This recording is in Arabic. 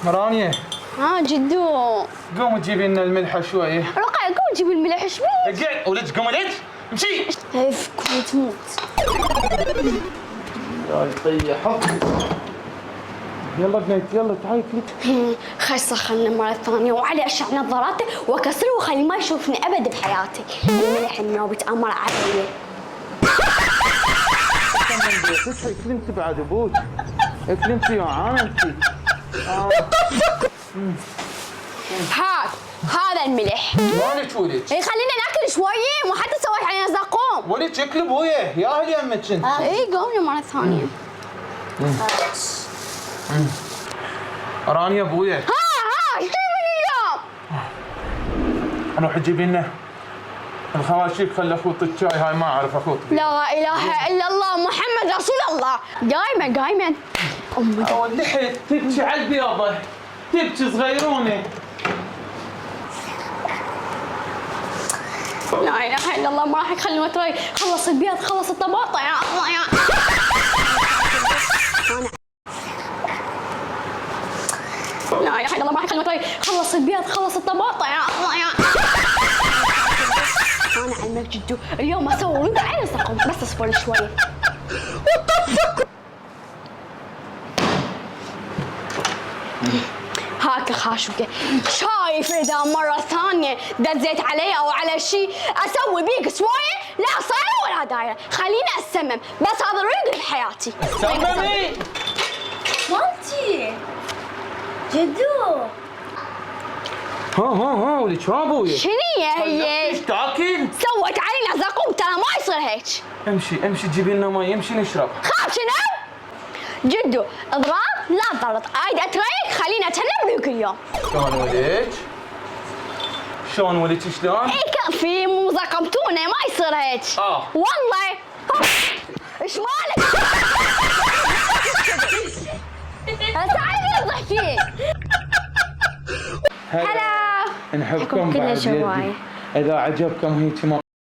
رانيا جدو قوم جيبي لنا الملحه شويه. رقية قوم جيب الملح ايش بيك؟ اقعد ولد قوم ولد امشي. هيفكم تموت. يا طيح يلا بنيت يلا تعالي خل سخنا مرة ثانية وعلي اشع نظاراته واكسره وخلي ما يشوفني ابد بحياتي. الملح النوبي تأمر علي. كلمتي بعد ابوك كلمتي وعانتي. هذا الملح. وينك ولد؟ خلينا ناكل شوية مو حتى سويت علينا زقوم. ولد شكل ابويا يا اهل يمك انت. اي قومي مرة ثانية. رانيا ابويا. ايش تبي اليوم؟ روح جيبي لنا الخواشيك خلي اخوط الشاي هاي ما اعرف اخوط. لا اله الا الله محمد رسول الله. دايما امي لحيت تبكي على البيضه تبكي صغيرونه. لا اله الا الله ما راح يخلي متري. خلص البيض خلص الطباطة يا الله يا لا اله الا الله ما راح يخلي متري. خلص البيض خلص الطباطة يا الله يا انا علمك جدو اليوم اسوي ورد على الزقوم بس اصبر شوي. هاك خاشوكه شايف اذا مره ثانيه دزيت علي او على شيء اسوي بيك سوايه لا صايره ولا دايره خليني اسمم بس هذا ريق بحياتي. سممي مالتي جدو. ها ولد شو ابويا؟ شنو هي؟ ايش تاكل؟ سوت علينا زقوم ترى ما يصير هيك. امشي جيبي لنا مي امشي نشرب. خاف شنو؟ جدو اضراب لا ضرط عايد اتريك خلينا اتهنى بيك اليوم. شلون ولد؟ شلون ولد شلون؟ اي في مو زقمتونا ما يصير هيك. والله ايش مالك؟ تعالي تضحكي. هلا نحبكم كلنا بعد جواي. اذا عجبكم هيك